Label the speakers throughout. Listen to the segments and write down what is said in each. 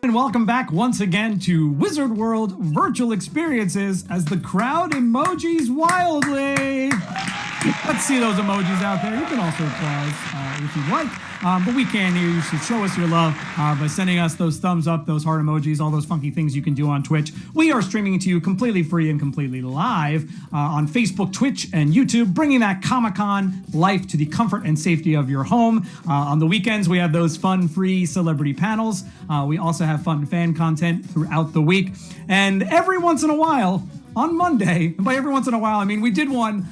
Speaker 1: And welcome back once again to Wizard World Virtual Experiences as the crowd emojis wildly. Let's see those emojis out there. You can also applause if you'd like. But we can't hear you, so show us your love by sending us those thumbs up, those heart emojis, all those funky things you can do on Twitch. We are streaming to you completely free and completely live on Facebook, Twitch, and YouTube, bringing that Comic-Con life to the comfort and safety of your home. On the weekends, we have those fun, free celebrity panels. We also have fun fan content throughout the week. And every once in a while, on Monday, and by every once in a while, I mean we did one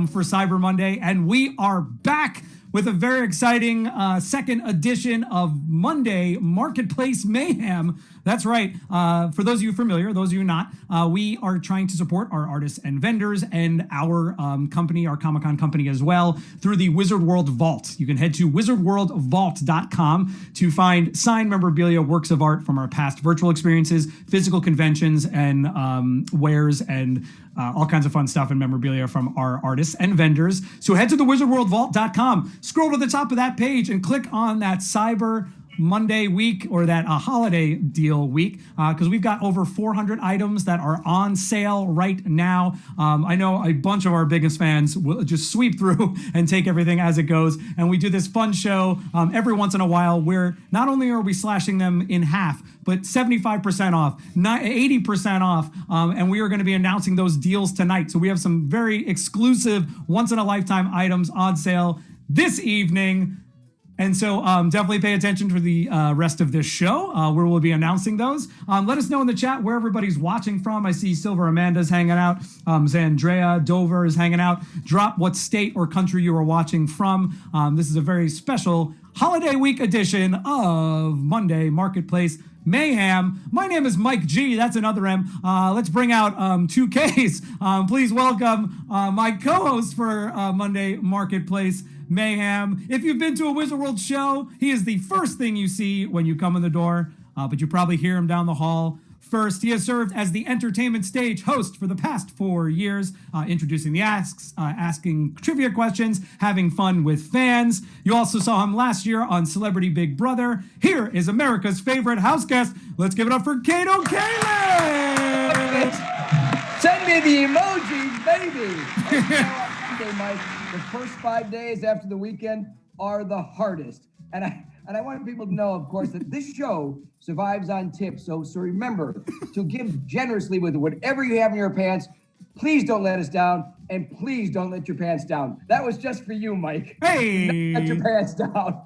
Speaker 1: for Cyber Monday, and we are back with a very exciting second edition of Monday Marketplace Mayhem. That's right. For those of you familiar, those of you not, we are trying to support our artists and vendors and our company, our Comic-Con company as well, through the Wizard World Vault. You can head to wizardworldvault.com to find signed memorabilia, works of art from our past virtual experiences, physical conventions, and wares, and all kinds of fun stuff and memorabilia from our artists and vendors. So head to the wizardworldvault.com, scroll to the top of that page, and click on that Cyber Monday week, or that holiday deal week, because we've got over 400 items that are on sale right now. I know a bunch of our biggest fans will just sweep through and take everything as it goes, and we do this fun show every once in a while where not only are we slashing them in half, but 75% off, 80% off, and we are going to be announcing those deals tonight. So we have some very exclusive, once-in-a-lifetime items on sale this evening. And so definitely pay attention to the rest of this show where we'll be announcing those. Let us know in the chat where everybody's watching from. I see Silver Amanda's hanging out. Zandrea Dover is hanging out. Drop what state or country you are watching from. This is a very special holiday week edition of Monday Marketplace Mayhem. My name is Mike G. That's another M. Let's bring out two Ks. Please welcome my co-host for Monday Marketplace Mayhem. If you've been to a Wizard World show, he is the first thing you see when you come in the door, but you probably hear him down the hall first. He has served as the entertainment stage host for the past 4 years, introducing the asks, asking trivia questions, having fun with fans. You also saw him last year on Celebrity Big Brother. Here is America's favorite house guest. Let's give it up for Kato Kaelin!
Speaker 2: Send me the emojis, baby! Okay, Mike, the first 5 days after the weekend are the hardest. And I want people to know, of course, that this show survives on tips. So remember to give generously with whatever you have in your pants. Please don't let us down, and please don't let your pants down. That was just for you, Mike.
Speaker 1: Hey!
Speaker 2: Let your pants down.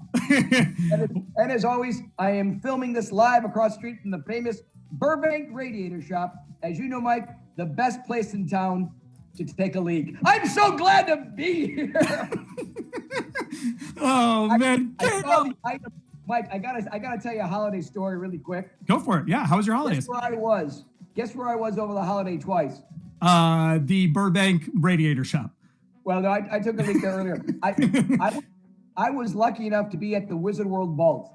Speaker 2: and as always, I am filming this live across the street from the famous Burbank Radiator Shop. As you know, Mike, the best place in town to take a leak. I'm so glad to be here.
Speaker 1: Oh man,
Speaker 2: Mike, I gotta tell you a holiday story really quick.
Speaker 1: Go for it. Yeah, how was your holidays?
Speaker 2: Guess where I was over the holiday twice.
Speaker 1: The Burbank Radiator Shop.
Speaker 2: Well, no, I took a leak there earlier. I was lucky enough to be at the Wizard World Vault,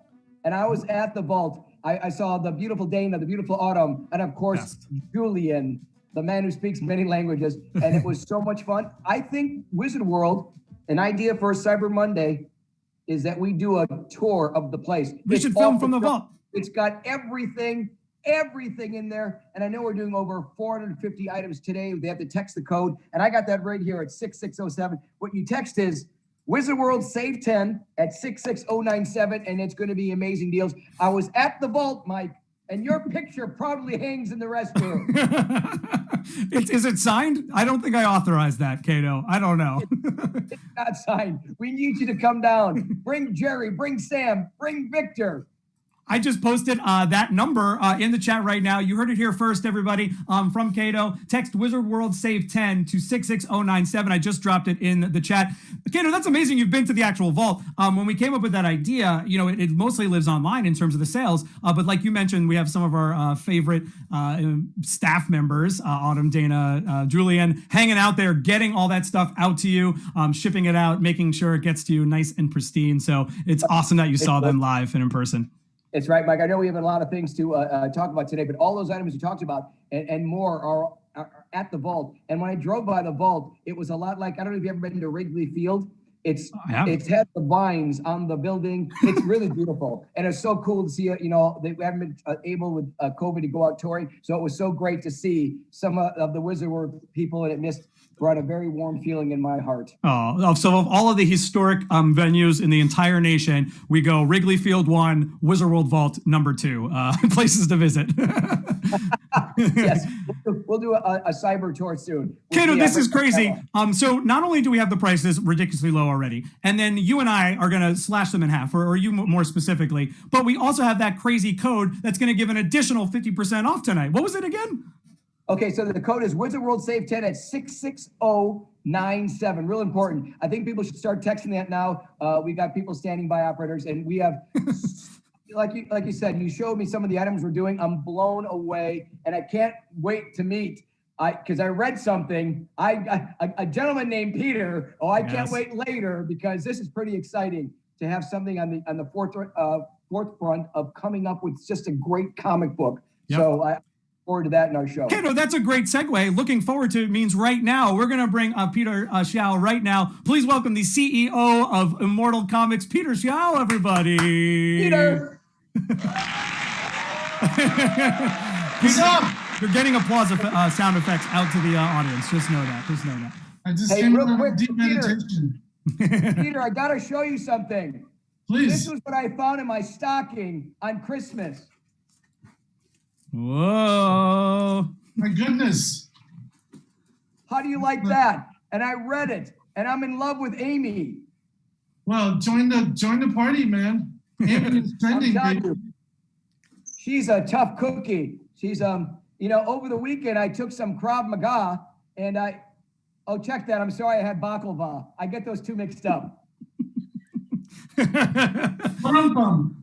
Speaker 2: and I was at the vault. I saw the beautiful Dana, the beautiful Autumn, and of course Julian, the man who speaks many languages, and it was so much fun. I think Wizard World, an idea for Cyber Monday, is that we do a tour of the place.
Speaker 1: We should film from the vault.
Speaker 2: It's got everything in there. And I know we're doing over 450 items today. They have to text the code. And I got that right here at 66007. What you text is Wizard World Save 10 at 66097. And it's going to be amazing deals. I was at the vault, Mike, and your picture probably hangs in the restroom.
Speaker 1: Is it signed? I don't think I authorized that, Kato. I don't know.
Speaker 2: It's not signed. We need you to come down. Bring Jerry, bring Sam, bring Victor.
Speaker 1: I just posted that number in the chat right now. You heard it here first, everybody. From Kato, text Wizard World Save 10 to 66097. I just dropped it in the chat. Kato, that's amazing. You've been to the actual vault. When we came up with that idea, you know, it mostly lives online in terms of the sales. But like you mentioned, we have some of our favorite staff members, Autumn, Dana, Julian, hanging out there, getting all that stuff out to you, shipping it out, making sure it gets to you nice and pristine. So it's awesome that you saw them live and in person.
Speaker 2: It's right, Mike. I know we have a lot of things to talk about today, but all those items you talked about and more are at the vault. And when I drove by the vault, it was a lot like, I don't know if you've ever been to Wrigley Field, It's had the vines on the building. It's really beautiful, and it's so cool to see. They haven't been able with COVID to go out touring, so it was so great to see some of the Wizard World people, and it brought a very warm feeling in my heart.
Speaker 1: Oh, so of all of the historic venues in the entire nation, we go Wrigley Field 1, Wizard World Vault number 2, places to visit.
Speaker 2: Yes, we'll do a cyber tour soon.
Speaker 1: Kato, this is crazy. So not only do we have the prices ridiculously low already, and then you and I are going to slash them in half, or you more specifically, but we also have that crazy code that's going to give an additional 50% off tonight. What was it again?
Speaker 2: Okay, so the code is Wizard World Save 10 at 66097. Real important. I think people should start texting that now. We got people standing by, operators, and we have, like you said, you showed me some of the items we're doing. I'm blown away, and I can't wait to meet. Because I read something. A gentleman named Peter. I can't wait later because this is pretty exciting to have something on the forefront of coming up with just a great comic book. Yep. So I forward to that in our show.
Speaker 1: Kato, that's a great segue. Looking forward to it means right now. We're going to bring Peter Xiao right now. Please welcome the CEO of Immortal Comics, Peter Xiao, everybody.
Speaker 2: Peter.
Speaker 1: What's up? You're getting applause sound effects out to the audience. Just know that.
Speaker 3: I just came
Speaker 2: real quick,
Speaker 3: deep meditation.
Speaker 2: Peter, I got to show you something.
Speaker 3: Please.
Speaker 2: This was what I found in my stocking on Christmas.
Speaker 1: Whoa.
Speaker 3: My goodness.
Speaker 2: How do you like that? And I read it, and I'm in love with Amy.
Speaker 3: Well, join the party, man. Amy is trending.
Speaker 2: She's a tough cookie. She's over the weekend I took some Krav Maga, and check that. I'm sorry I had baklava. I get those two mixed up.
Speaker 1: Boom.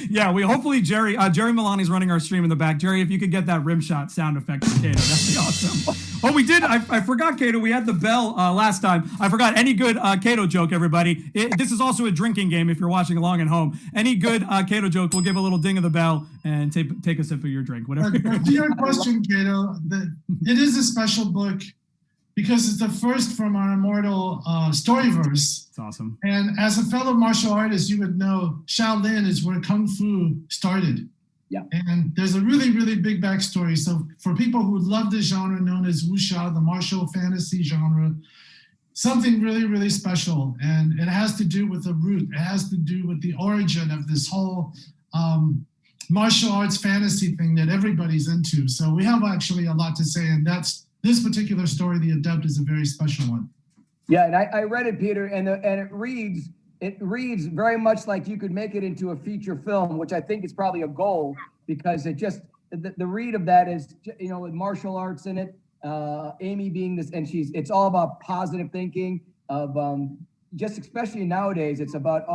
Speaker 1: Yeah, we hopefully Jerry Milani's running our stream in the back. Jerry, if you could get that rim shot sound effect for Kato, that'd be awesome. Oh, we did. I forgot, Kato. We had the bell last time. I forgot. Any good Kato joke, everybody? This is also a drinking game if you're watching along at home. Any good Kato joke, we'll give a little ding of the bell and take a sip of your drink. Whatever.
Speaker 3: To your question, Kato, it is a special book because it's the first from our Immortal Storyverse.
Speaker 1: It's awesome.
Speaker 3: And as a fellow martial artist, you would know Shaolin is where Kung Fu started.
Speaker 2: Yeah.
Speaker 3: And there's a really, really big backstory. So for people who love the genre known as wuxia, the martial fantasy genre, something really, really special. And it has to do with the root. It has to do with the origin of this whole martial arts fantasy thing that everybody's into. So we have actually a lot to say. And this particular story, The Adept, is a very special one.
Speaker 2: Yeah, and I read it, Peter, and it reads very much like you could make it into a feature film, which I think is probably a goal because it just the read of that is with martial arts in it. Amy being this, and it's all about positive thinking of just especially nowadays. It's about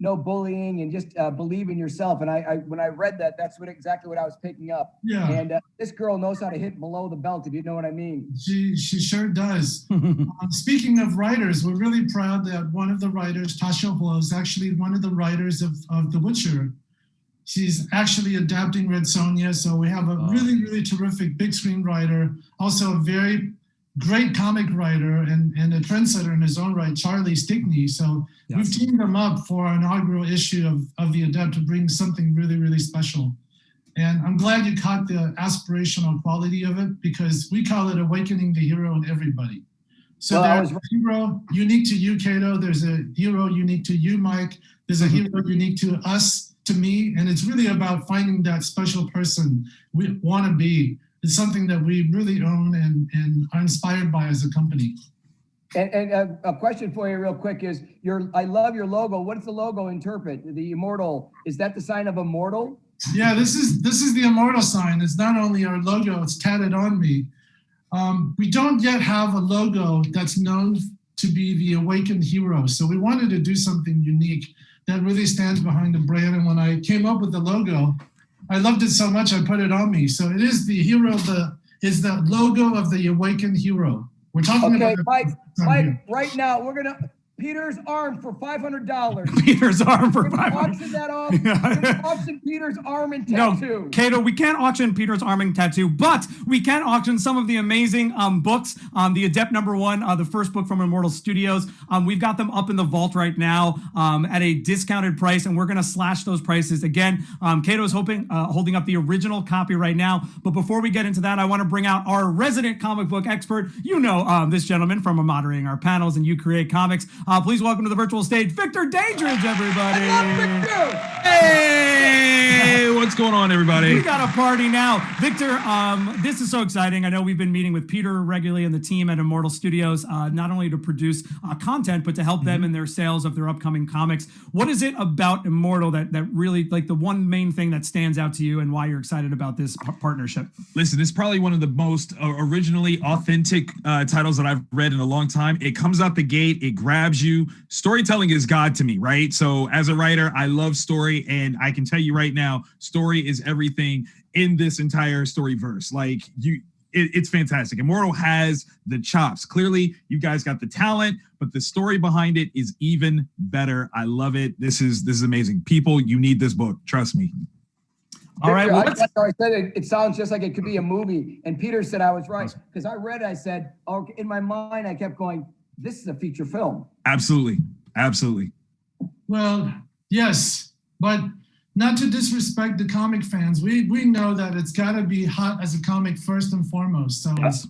Speaker 2: no bullying and just believe in yourself. And I when I read that, that's exactly what I was picking up.
Speaker 3: Yeah.
Speaker 2: And this girl knows how to hit below the belt, if you know what I mean.
Speaker 3: She sure does. Speaking of writers, we're really proud that one of the writers, Tasha Huo, is actually one of the writers of The Witcher. She's actually adapting Red Sonja. So we have a really, really terrific big screen writer, also a very great comic writer and a trendsetter in his own right, Charlie Stickney. So we've teamed them up for our inaugural issue of The Adept to bring something really, really special. And I'm glad you caught the aspirational quality of it because we call it awakening the hero in everybody. So there's a hero unique to you, Kato. There's a hero unique to you, Mike. There's a hero unique to us, to me. And it's really about finding that special person we want to be. It's something that we really own and are inspired by as a company.
Speaker 2: And a question for you real quick is, I love your logo. What does the logo interpret? The immortal, is that the sign of immortal?
Speaker 3: Yeah, this is the immortal sign. It's not only our logo, it's tatted on me. We don't yet have a logo that's known to be the awakened hero. So we wanted to do something unique that really stands behind the brand. And when I came up with the logo, I loved it so much I put it on me. So it is the hero, is the logo of the awakened hero. We're talking about
Speaker 2: Mike, right now Peter's arm for $500.
Speaker 1: Peter's arm for
Speaker 2: We're gonna
Speaker 1: $500.
Speaker 2: auction that off. We're gonna auction Peter's arm and tattoo.
Speaker 1: No, Kato, we can't auction Peter's arm and tattoo, but we can auction some of the amazing books. The Adept #1, the first book from Immortal Studios. We've got them up in the vault right now at a discounted price, and we're going to slash those prices. Again, Kato is holding up the original copy right now. But before we get into that, I want to bring out our resident comic book expert. You know this gentleman from moderating our panels and You Create Comics. Please welcome to the virtual stage, Victor Dandridge, everybody.
Speaker 4: Hey, what's going on, everybody?
Speaker 1: We got a party now. Victor, this is so exciting. I know we've been meeting with Peter regularly and the team at Immortal Studios, not only to produce content, but to help them in their sales of their upcoming comics. What is it about Immortal that really, like, the one main thing that stands out to you and why you're excited about this partnership?
Speaker 4: Listen, it's probably one of the most originally authentic titles that I've read in a long time. It comes out the gate. It grabs you. Storytelling is God to me, right? So as a writer, I love story, and I can tell you right now, story is everything in this entire story verse. Like, it's fantastic. Immortal has the chops. Clearly, you guys got the talent, but the story behind it is even better. I love it. This is amazing. People, you need this book. Trust me.
Speaker 1: All right.
Speaker 2: Well, I said it sounds just like it could be a movie, and Peter said I was right because I read it. I said, oh, in my mind, I kept going, this is a feature film.
Speaker 4: Absolutely. Absolutely.
Speaker 3: Well, yes, but not to disrespect the comic fans. We know that it's got to be hot as a comic first and foremost. So
Speaker 1: Yes.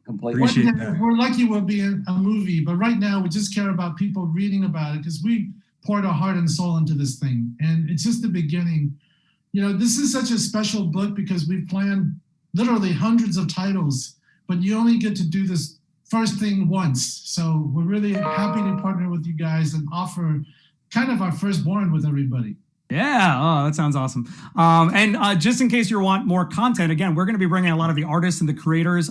Speaker 2: Completely.
Speaker 4: Appreciate that.
Speaker 3: if we're lucky, we'll be in a movie. But right now, we just care about people reading about it because we poured our heart and soul into this thing. And it's just the beginning. You know, this is such a special book because we've planned literally hundreds of titles, but you only get to do this first thing once. So we're really happy to partner with you guys and offer kind of our firstborn with everybody.
Speaker 1: Yeah, oh, that sounds awesome. And just in case you want more content, again, we're going to be bringing a lot of the artists and the creators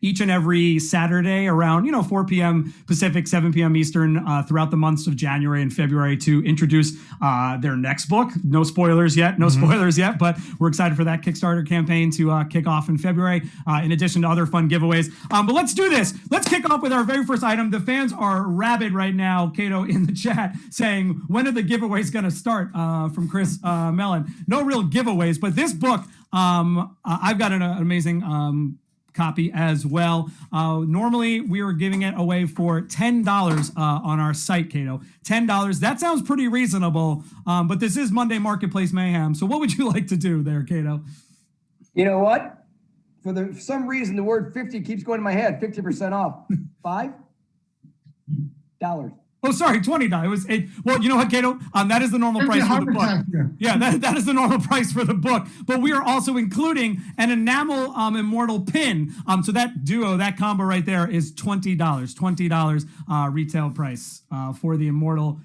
Speaker 1: each and every Saturday around 4 p.m. Pacific, 7 p.m. Eastern throughout the months of January and February to introduce their next book. No spoilers yet, but we're excited for that Kickstarter campaign to kick off in February, in addition to other fun giveaways. But let's do this. Let's kick off with our very first item. The fans are rabid right now, Kato, in the chat, saying, when are the giveaways going to start? From Chris Mellon. No real giveaways, but this book, I've got an amazing copy as well. Normally, we were giving it away for $10 on our site, Kato. $10. That sounds pretty reasonable, but this is Monday Marketplace Mayhem. So what would you like to do there, Kato?
Speaker 2: You know what? For some reason, the word 50 keeps going in my head. 50% off. $5.
Speaker 1: Oh, sorry, $20. Well, you know what, Kato? That is the normal price for the book. Yeah, that is the normal price for the book. But we are also including an enamel Immortal pin. So that duo, that combo right there is $20. $20 retail price for the Immortal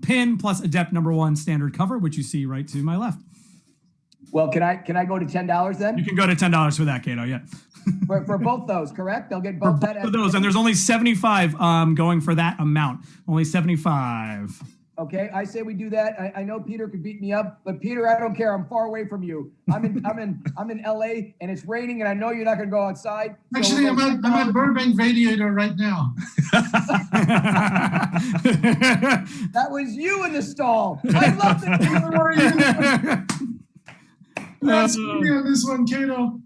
Speaker 1: pin plus Adept #1 standard cover, which you see right to my left.
Speaker 2: Well, can I go to $10 then?
Speaker 1: You can go to $10 for that, Kato. Yeah.
Speaker 2: For both those, correct? They'll get both that.
Speaker 1: For those, and there's only 75 going for that amount. Only 75.
Speaker 2: Okay, I say we do that. I know Peter could beat me up, but Peter, I don't care. I'm far away from you. I'm in LA, and it's raining, and I know you're not going to go outside.
Speaker 3: Actually, I'm at Burbank Radiator right now.
Speaker 2: That was you in the stall. I love it.
Speaker 3: That's me on this one, Kato.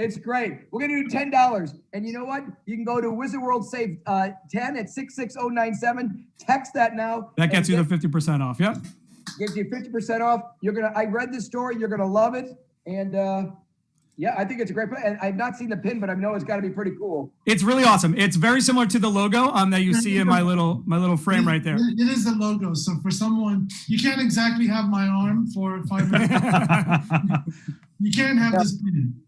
Speaker 2: It's great. We're going to do $10. And you know what? You can go to Wizard World Save 10 at 66097. Text that now.
Speaker 1: That gets you the 50% off. Yep.
Speaker 2: Gives you 50% off. I read this story. You're going to love it. And yeah, I think it's a great pin. And I've not seen the pin, but I know it's got to be pretty cool.
Speaker 1: It's really awesome. It's very similar to the logo that you see in my little frame right there.
Speaker 3: It is the logo. So for someone, you can't exactly have my arm for 5 minutes. You can't have this pin.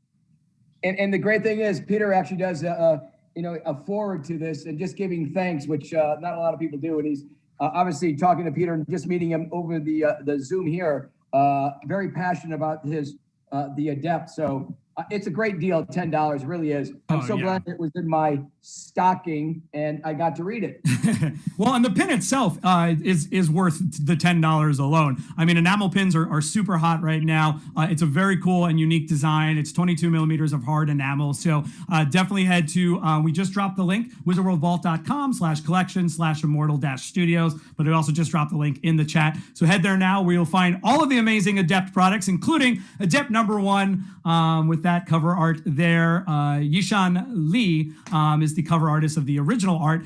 Speaker 2: And the great thing is, Peter actually does a forward to this and just giving thanks, which not a lot of people do. And he's obviously talking to Peter and just meeting him over the Zoom here. Very passionate about the Adept. So it's a great deal. $10 really is. I'm so glad it was in my stocking, and I got to read it.
Speaker 1: Well, and the pin itself is worth the $10 alone. I mean, enamel pins are super hot right now. It's a very cool and unique design. It's 22 millimeters of hard enamel. So definitely head to, we just dropped the link, wizardworldvault.com/collection/immortal-studios, but it also just dropped the link in the chat. So head there now where you'll find all of the amazing Adept products, including Adept #1 with that cover art there. Yishan Lee is the cover artist of the original art.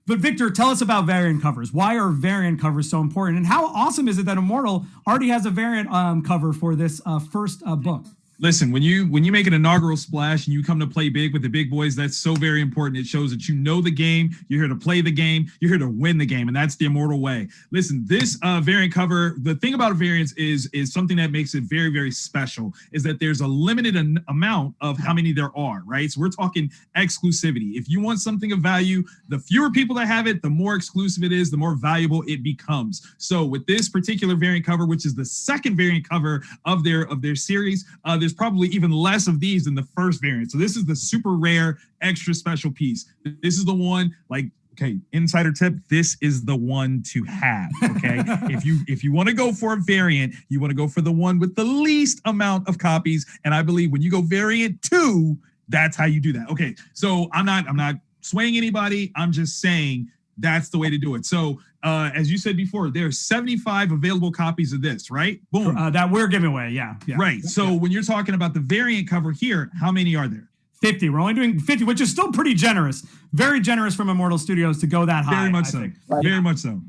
Speaker 1: But Victor, tell us about variant covers. Why are variant covers so important? And how awesome is it that Immortal already has a variant cover for this first book?
Speaker 4: Listen, when you make an inaugural splash and you come to play big with the big boys, that's so very important. It shows that you know the game, you're here to play the game, you're here to win the game, and that's the Immortal way. Listen, this variant cover, the thing about variants is something that makes it very, very special, is that there's a limited amount of how many there are, right? So we're talking exclusivity. If you want something of value, the fewer people that have it, the more exclusive it is, the more valuable it becomes. So with this particular variant cover, which is the second variant cover of their series, there's probably even less of these than the first variant. So this is the super rare, extra special piece. This is the one, like, okay, insider tip, this is the one to have, okay? If you want to go for a variant, you want to go for the one with the least amount of copies. And I believe when you go variant 2, that's how you do that. Okay, so I'm not swaying anybody. I'm just saying that's the way to do it. So as you said before, there's 75 available copies of this, right? Boom.
Speaker 1: That we're giving away, yeah.
Speaker 4: Right. So when you're talking about the variant cover here, how many are there?
Speaker 1: 50. We're only doing 50, which is still pretty generous. Very generous from Immortal Studios to go that high.
Speaker 4: Very much so. Very much so.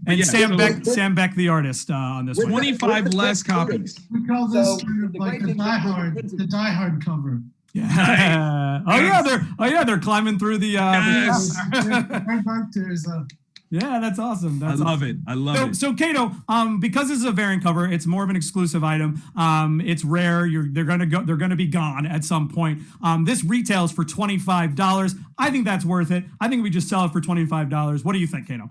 Speaker 1: And yeah, Sam Beck, the artist, on this one.
Speaker 4: 25 less copies.
Speaker 3: We call this like the diehard cover.
Speaker 1: Yeah. They're climbing through the.
Speaker 4: Yes.
Speaker 1: Yeah, that's awesome.
Speaker 4: I love it.
Speaker 1: So Kato, because this is a variant cover, it's more of an exclusive item. It's rare. They're gonna be gone at some point. This retails for $25. I think that's worth it. I think we just sell it for $25. What do you think, Kato?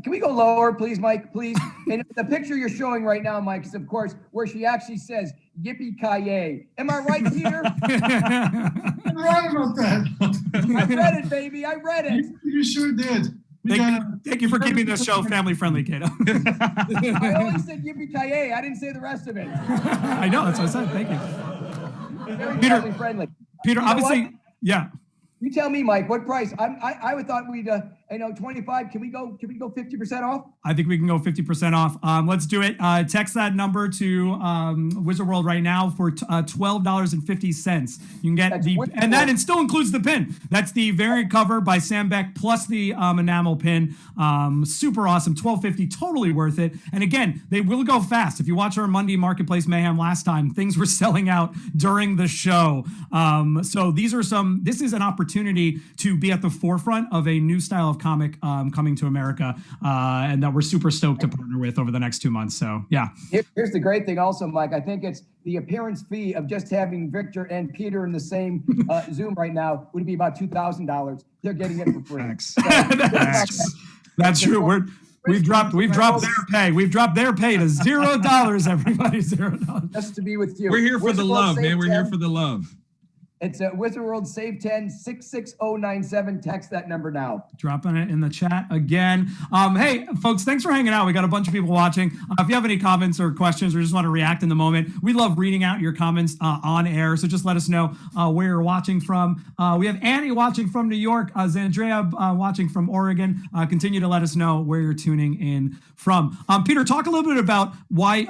Speaker 2: Can we go lower, please, Mike? Please. And the picture you're showing right now, Mike, is of course where she actually says "Yippee-ki-yay." Am I right, Peter?
Speaker 3: I'm right about that.
Speaker 2: I read it, baby. I read it.
Speaker 3: You sure did.
Speaker 1: Thank you for keeping this show family friendly, Kato.
Speaker 2: I only said "Yippee-ki-yay." I didn't say the rest of it.
Speaker 1: I know, that's what I said. Thank you.
Speaker 2: Very family friendly.
Speaker 1: Peter, obviously, yeah.
Speaker 2: You tell me, Mike, what price? I would thought we'd 25. Can we go 50% off?
Speaker 1: I think we can go 50% off. Let's do it. Text that number to Wizard World right now for $12.50. You can get and it still includes the pin. That's the variant cover by Sam Beck plus the enamel pin. Super awesome. $12.50, totally worth it. And again, they will go fast. If you watch our Monday Marketplace Mayhem last time, things were selling out during the show. So this is an opportunity to be at the forefront of a new style of comic coming to America, and that we're super stoked to partner with over the next 2 months. So yeah.
Speaker 2: Here's the great thing also, Mike. I think it's the appearance fee of just having Victor and Peter in the same Zoom right now would be about $2,000. They're getting it for free.
Speaker 1: That's true. We've dropped their pay. We've dropped their pay to $0. Everybody, $0.
Speaker 2: Just to be with you.
Speaker 4: We're here for the love, man. We're here for the love.
Speaker 2: It's Wizard World Save 10 66097. Text that number now.
Speaker 1: Dropping it in the chat again. Hey, folks, thanks for hanging out. We got a bunch of people watching. If you have any comments or questions or just want to react in the moment, we love reading out your comments on air. So just let us know where you're watching from. We have Annie watching from New York, Zandrea watching from Oregon. Continue to let us know where you're tuning in from. Peter, talk a little bit about why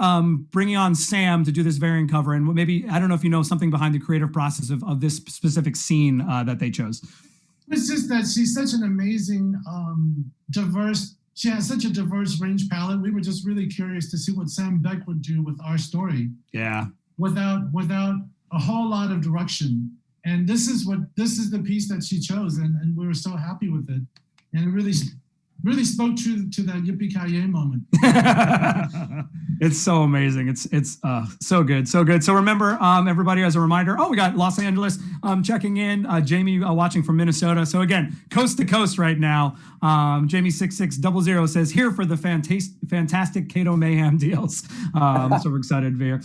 Speaker 1: bringing on Sam to do this variant cover, and maybe, I don't know if you know something behind the creative process of this specific scene that they chose.
Speaker 3: It's just that she's such an amazing, she has such a diverse range palette. We were just really curious to see what Sam Beck would do with our story.
Speaker 1: Yeah.
Speaker 3: Without a whole lot of direction. And this is the piece that she chose, and we were so happy with it. And it really really spoke to that yippee-ki-yay moment.
Speaker 1: It's so amazing. It's so good, so good. So remember, everybody, as a reminder, we got Los Angeles checking in, Jamie watching from Minnesota. So again, coast to coast right now. Jamie6600 says, here for the fantastic Kato Mayhem deals. So we're excited to be here.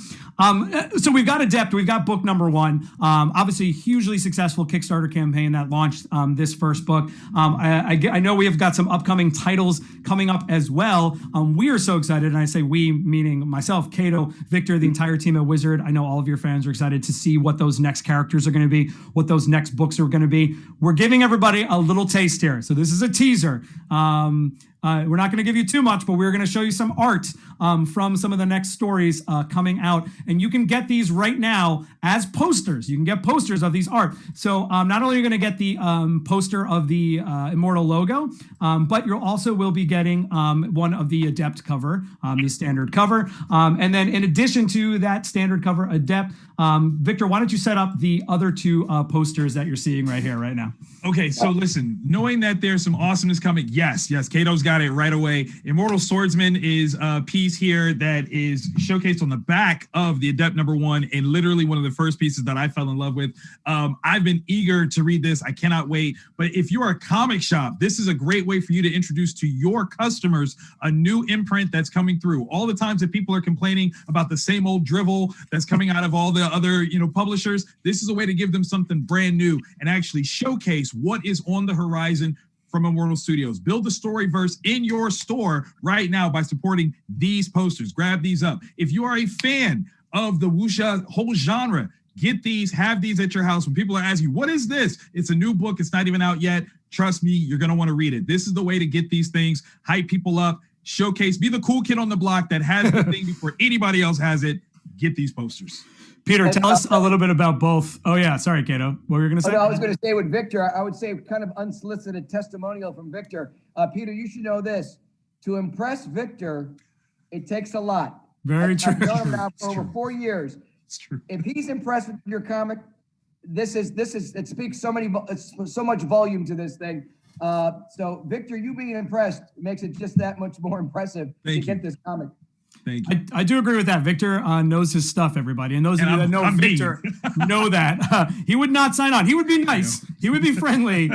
Speaker 1: So we've got Adept. We've got book number 1. Obviously, hugely successful Kickstarter campaign that launched this first book. I know we have got some upcoming titles coming up as well. We are so excited, and I say we, meaning myself, Kato, Victor, the entire team at Wizard. I know all of your fans are excited to see what those next characters are going to be, what those next books are going to be. We're giving everybody a little taste here. So this is a teaser. We're not going to give you too much, but we're going to show you some art from some of the next stories coming out. And you can get these right now as posters. You can get posters of these art. So not only are you going to get the poster of the Immortal logo, but you also will be getting one of the Adept cover, the standard cover. And then in addition to that standard cover Adept, Victor, why don't you set up the other 2 posters that you're seeing right here, right now?
Speaker 4: Okay, so listen, knowing that there's some awesomeness coming, yes, Kato's got it right away. Immortal Swordsman is a piece here that is showcased on the back of the Adept number 1, and literally one of the first pieces that I fell in love with. I've been eager to read this. I cannot wait. But if you're a comic shop, this is a great way for you to introduce to your customers a new imprint that's coming through. All the times that people are complaining about the same old drivel that's coming out of all the other, publishers, this is a way to give them something brand new and actually showcase what is on the horizon from Immortal Studios. Build the storyverse in your store right now by supporting these posters. Grab these up. If you are a fan of the wuxia whole genre, get these, have these at your house. When people are asking, what is this? It's a new book. It's not even out yet. Trust me, you're going to want to read it. This is the way to get these things, hype people up, showcase, be the cool kid on the block that has the thing before anybody else has it. Get these posters.
Speaker 1: Peter, tell us a little bit about both. Oh, yeah. Sorry, Kato. What were you going to say?
Speaker 2: I was going to say with Victor, I would say kind of unsolicited testimonial from Victor. Peter, you should know this. To impress Victor, it takes a lot.
Speaker 1: Very true.
Speaker 2: I've known him now for over 4 years.
Speaker 1: It's true.
Speaker 2: If he's impressed with your comic, it speaks so much volume to this thing. So Victor, you being impressed makes it just that much more impressive to get this comic.
Speaker 4: Thank you.
Speaker 1: I do agree with that. Victor knows his stuff, everybody. And those of you that know Victor know that. He would not sign on. He would be nice. He would be friendly.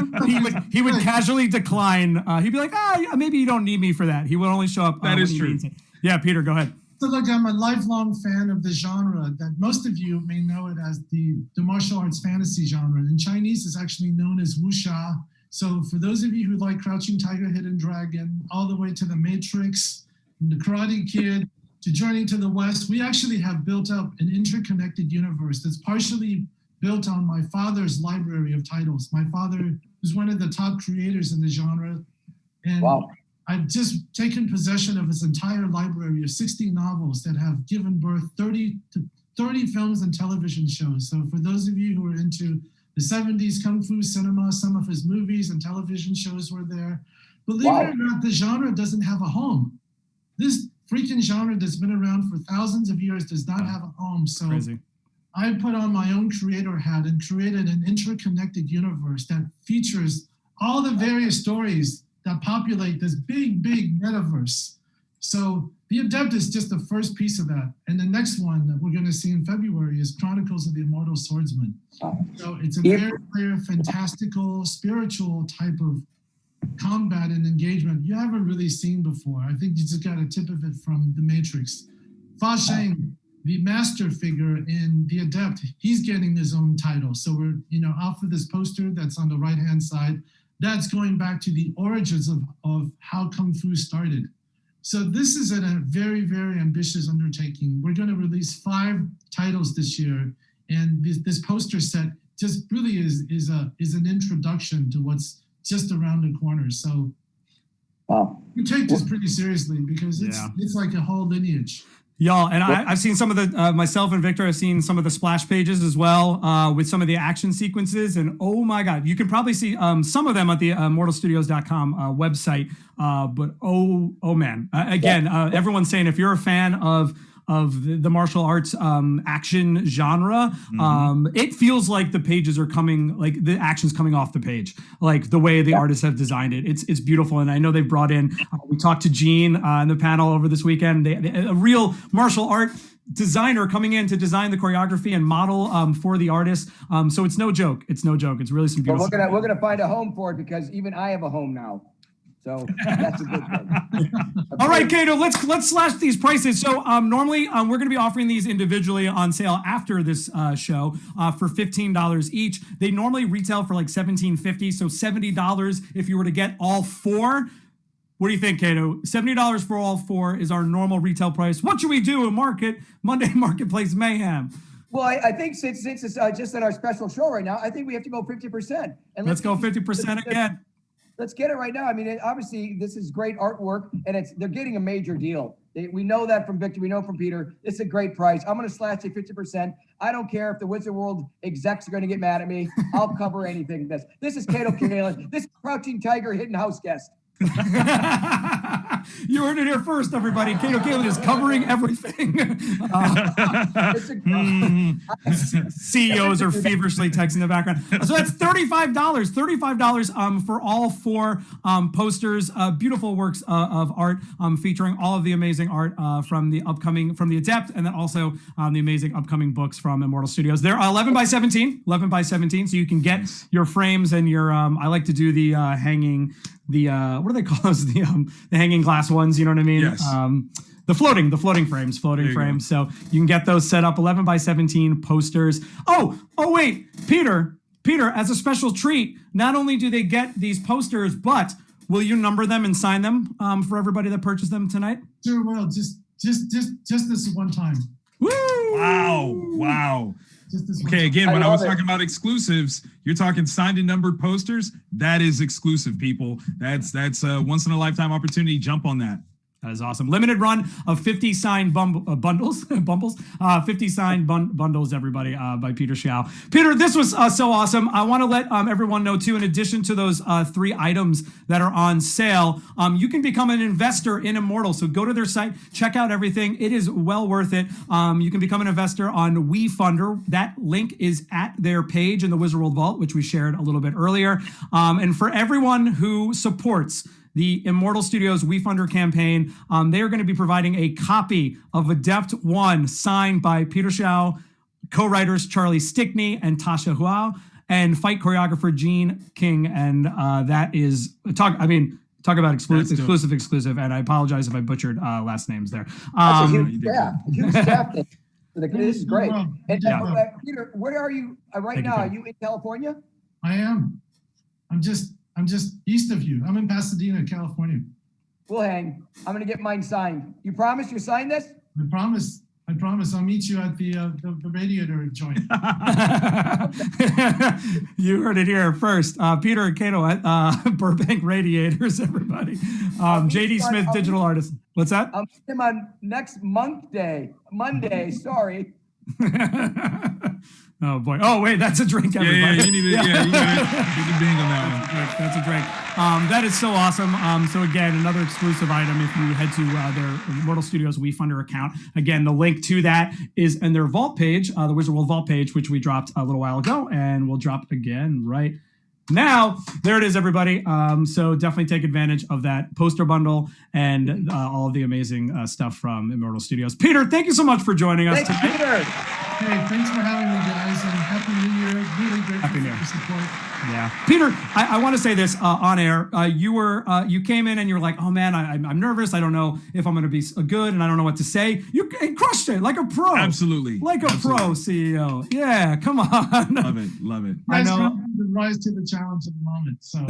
Speaker 1: He would casually decline. He'd be like, maybe you don't need me for that. He would only show up.
Speaker 4: That is true.
Speaker 1: Yeah, Peter, go ahead.
Speaker 3: So look, I'm a lifelong fan of the genre that most of you may know it as the martial arts fantasy genre. In Chinese, it's actually known as wuxia. So for those of you who like Crouching Tiger, Hidden Dragon, all the way to The Matrix, from The Karate Kid to Journey to the West, we actually have built up an interconnected universe that's partially built on my father's library of titles. My father was one of the top creators in the genre. And wow. I've just taken possession of his entire library of 60 novels that have given birth 30 films and television shows. So for those of you who are into the 70s Kung Fu cinema, some of his movies and television shows were there. Believe it or not, the genre doesn't have a home. This freaking genre that's been around for thousands of years does not have a home. So crazy. I put on my own creator hat and created an interconnected universe that features all the various stories that populate this big, big metaverse. So the Adept is just the first piece of that. And the next one that we're going to see in February is Chronicles of the Immortal Swordsman. So it's a very, very fantastical, spiritual type of combat and engagement you haven't really seen before. I think you just got a tip of it from The Matrix. Fa Sheng, the master figure in the Adept, he's getting his own title. So we're, off of this poster that's on the right-hand side, that's going back to the origins of how Kung Fu started. So this is a very, very ambitious undertaking. We're going to release 5 titles this year, and this poster set just really is an introduction to what's just around the corner. So we take this pretty seriously because it's like a whole lineage.
Speaker 1: Y'all, and I've seen some of the, myself and Victor have seen some of the splash pages as well with some of the action sequences. And oh my God, you can probably see some of them at the mortalstudios.com website. But oh man, again, everyone's saying if you're a fan of the martial arts action genre. It feels like the pages are coming, like the action's coming off the page, like the way the artists have designed it. It's beautiful, and I know they've brought in. We talked to Gene in the panel over this weekend. A real martial art designer coming in to design the choreography and model for the artist. So it's no joke. It's no joke. It's really some beautiful.
Speaker 2: Well, we're gonna find a home for it because even I have a home now. So that's a good thing.
Speaker 1: All right, Kato, let's slash these prices. So normally we're going to be offering these individually on sale after this show for $15 each. They normally retail for like $17.50, so $70 if you were to get all four. What do you think, Kato? $70 for all four is our normal retail price. What should we do in Monday Marketplace Mayhem?
Speaker 2: Well, I think since it's just at our special show right now, I think we have to go 50%. And
Speaker 1: let's go 50% again.
Speaker 2: Let's get it right now. I mean, obviously, this is great artwork, and they're getting a major deal. We know that from Victor. We know from Peter. It's a great price. I'm going to slash it 50%. I don't care if the Wizard World execs are going to get mad at me. I'll cover anything. This is Kato Kaelin. This is Crouching Tiger Hidden House Guest.
Speaker 1: You heard it here first, everybody. Kato Kaelin is covering everything. CEOs are feverishly texting in the background. So that's $35. $35 for all four posters. Beautiful works of art featuring all of the amazing art from the Adept, and then also the amazing upcoming books from Immortal Studios. They're 11 by 17, so you can get your frames and your. I like to do the hanging. What do they call those? The hanging glass ones, you know what I mean?
Speaker 4: Yes.
Speaker 1: The floating frames. So you can get those set up, 11 by 17 posters. Oh, wait, Peter, as a special treat, not only do they get these posters, but will you number them and sign them for everybody that purchased them tonight?
Speaker 3: Sure, well, just this one time.
Speaker 1: Woo!
Speaker 4: Wow. Okay, again, when I was talking about exclusives, you're talking signed and numbered posters. That is exclusive, people. That's a once in a lifetime opportunity. Jump on that.
Speaker 1: That is awesome. Limited run of 50 signed bundles, 50 signed bundles, everybody, by Peter Xiao. Peter, this was so awesome. I want to let everyone know, too, in addition to those 3 items that are on sale, you can become an investor in Immortal. So go to their site, check out everything. It is well worth it. You can become an investor on WeFunder. That link is at their page in the Wizard World Vault, which we shared a little bit earlier. And for everyone who supports the Immortal Studios WeFunder campaign, they are going to be providing a copy of Adept 1 signed by Peter Xiao, co-writers Charlie Stickney and Tasha Hua, and fight choreographer Gene King. And that is talk about exclusive. And I apologize if I butchered last names there.
Speaker 2: That's a huge staff. This is great. And Peter, where are you right now? Are you in California?
Speaker 3: I am. I'm just east of you. I'm in Pasadena, California.
Speaker 2: We'll hang. I'm going to get mine signed. You promise you sign this?
Speaker 3: I promise. I'll meet you at the radiator joint.
Speaker 1: You heard it here first. Peter and Kato at Burbank Radiators, everybody. JD Smith, digital artist. What's that?
Speaker 2: I'll meet him on next Monday, sorry.
Speaker 1: Oh boy! Oh wait, that's a drink, everybody.
Speaker 4: Yeah, you need to bang on that one.
Speaker 1: That's a drink. That is so awesome. So again, another exclusive item. If you head to their Immortal Studios WeFunder account, again, the link to that is in their Vault page, the Wizard World Vault page, which we dropped a little while ago, and we'll drop again right now. There it is, everybody. So definitely take advantage of that poster bundle and all of the amazing stuff from Immortal Studios. Peter, thank you so much for joining us tonight.
Speaker 2: Peter.
Speaker 3: Hey, thanks for having me, guys, and Happy New Year. Really grateful for your support.
Speaker 1: Yeah, Peter, I want to say this on air. You came in and you're like, oh man, I'm nervous. I don't know if I'm going to be good, and I don't know what to say. You crushed it like a pro.
Speaker 4: Absolutely,
Speaker 1: like a pro CEO. Yeah, come on.
Speaker 4: Love it.
Speaker 3: I know. Rise to the challenge at the moment. So,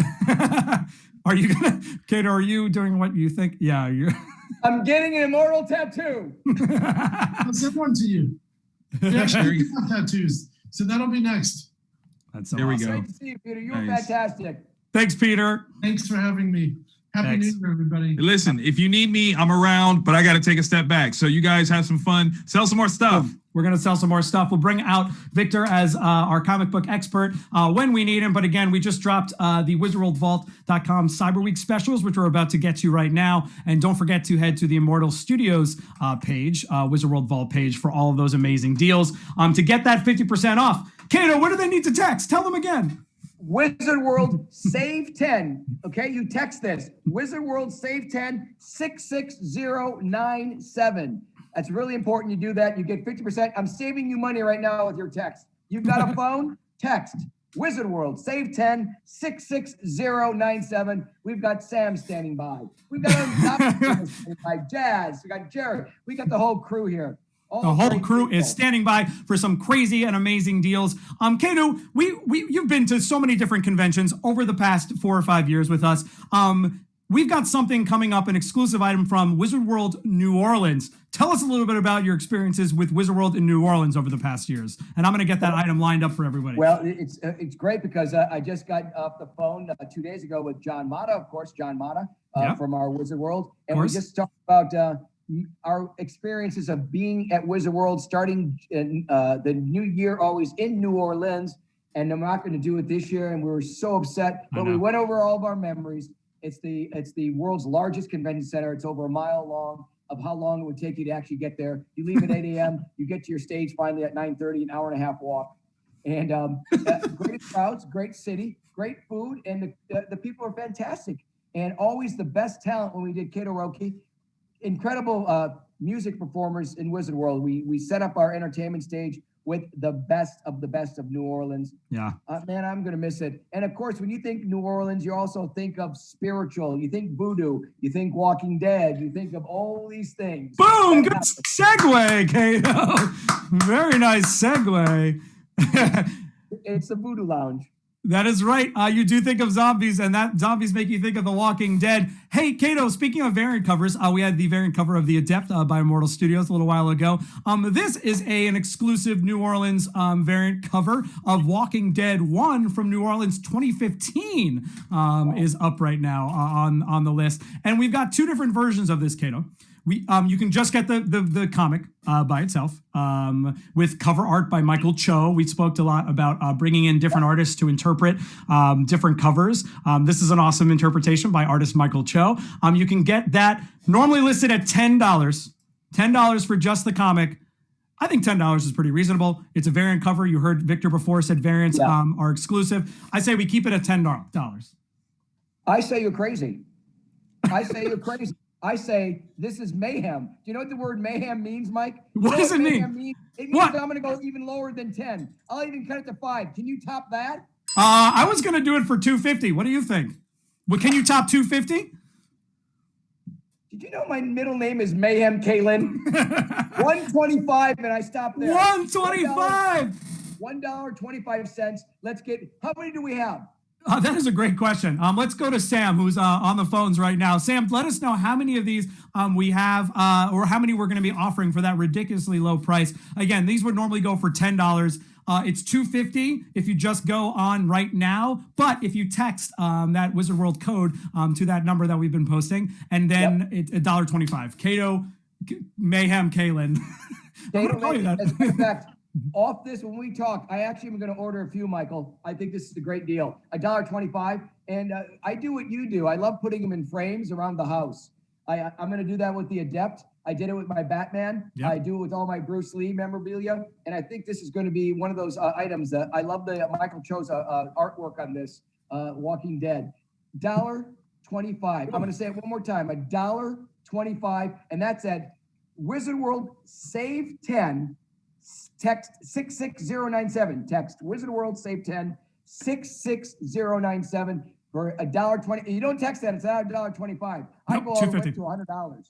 Speaker 1: are you gonna, Kato? Are you doing what you think? Yeah, you're.
Speaker 2: I'm getting an Immortal tattoo.
Speaker 3: I'll send one to you. We actually have tattoos, so that'll be next.
Speaker 1: That's so
Speaker 4: there
Speaker 1: awesome.
Speaker 4: we go.
Speaker 2: Great to see you, Peter. You're fantastic.
Speaker 1: Thanks, Peter.
Speaker 3: Thanks for having me. Happy
Speaker 1: Thanks.
Speaker 3: New Year, everybody.
Speaker 4: Listen, if you need me, I'm around, but I got to take a step back. So you guys have some fun. Sell some more stuff.
Speaker 1: We're going to sell some more stuff. We'll bring out Victor as our comic book expert when we need him. But again, we just dropped the WizardWorldVault.com Cyber Week specials, which we're about to get to right now. And don't forget to head to the Immortal Studios page, Wizard World Vault page, for all of those amazing deals. To get that 50% off. Kato, what do they need to text? Tell them again.
Speaker 2: Wizard World Save 10. Okay, you text this. Wizard World Save 10 66097. That's really important. You do that, you get 50%. I'm saving you money right now with your text. You've got a phone? Text Wizard World Save 10 66097. We've got Sam standing by. We've got standing by, Jazz. We got Jared. We got the whole crew here.
Speaker 1: The whole crew is standing by for some crazy and amazing deals. Kato, you've been to so many different conventions over the past 4 or 5 years with us. We've got something coming up, an exclusive item from Wizard World New Orleans. Tell us a little bit about your experiences with Wizard World in New Orleans over the past years. And I'm going to get that item lined up for everybody.
Speaker 2: Well, it's great because I just got off the phone 2 days ago with John Mata, of course, John Mata from our Wizard World. And we just talked about our experiences of being at Wizard World, starting in, the new year always in New Orleans. And I'm not going to do it this year. And we were so upset, but we went over all of our memories. It's the world's largest convention center. It's over a mile long of how long it would take you to actually get there. You leave at 8 a.m. You get to your stage finally at 9:30, an hour and a half walk. And great crowds, great city, great food, and the people are fantastic. And always the best talent when we did Kato Roki. Incredible music performers in Wizard World. We set up our entertainment stage with the best of New Orleans.
Speaker 1: Yeah.
Speaker 2: Man, I'm going to miss it. And of course, when you think New Orleans, you also think of spiritual. You think voodoo. You think Walking Dead. You think of all these things.
Speaker 1: Boom! Good segue, Kato. Very nice segue.
Speaker 2: It's the Voodoo Lounge.
Speaker 1: That is right. You do think of zombies, and that zombies make you think of The Walking Dead. Hey, Kato, speaking of variant covers, we had the variant cover of The Adept by Immortal Studios a little while ago. This is an exclusive New Orleans variant cover of Walking Dead 1 from New Orleans 2015 is up right now on the list. And we've got 2 different versions of this, Kato. You can just get the comic by itself with cover art by Michael Cho. We spoke a lot about bringing in different artists to interpret different covers. This is an awesome interpretation by artist Michael Cho. You can get that normally listed at $10. $10 for just the comic. I think $10 is pretty reasonable. It's a variant cover. You heard Victor before said variants are exclusive. I say we keep it at $10.
Speaker 2: I say you're crazy. I say you're crazy. I say this is mayhem. Do you know what the word mayhem means, Mike?
Speaker 1: What does it mean?
Speaker 2: It means I'm going to go even lower than 10. I'll even cut it to 5. Can you top that?
Speaker 1: I was going to do it for $250. What do you think? Well, can you top $250?
Speaker 2: Did you know my middle name is Mayhem Kaelin? $125, and I stopped there.
Speaker 1: $125.
Speaker 2: $1.25. Let's get. How many do we have?
Speaker 1: That is a great question. Let's go to Sam, who's on the phones right now. Sam, let us know how many of these we have or how many we're going to be offering for that ridiculously low price. Again, these would normally go for $10. It's $250 if you just go on right now. But if you text that Wizard World code to that number that we've been posting, and then it's $1.25. Kato Mayhem Kaelin.
Speaker 2: Kato Mayhem. As a matter of fact, off this, when we talk, I actually am going to order a few, Michael. I think this is a great deal. $1.25. And I do what you do. I love putting them in frames around the house. I'm going to do that with the Adept. I did it with my Batman. Yep. I do it with all my Bruce Lee memorabilia. And I think this is going to be one of those items that I love the Michael Cho's artwork on this, Walking Dead. $1.25. I'm going to say it one more time. $1.25. And that's at Wizard World Save 10. Text 66097. Text Wizard World Save 10 66097 for $1.20. You don't text that; it's not $1.25. I go all the way to $100.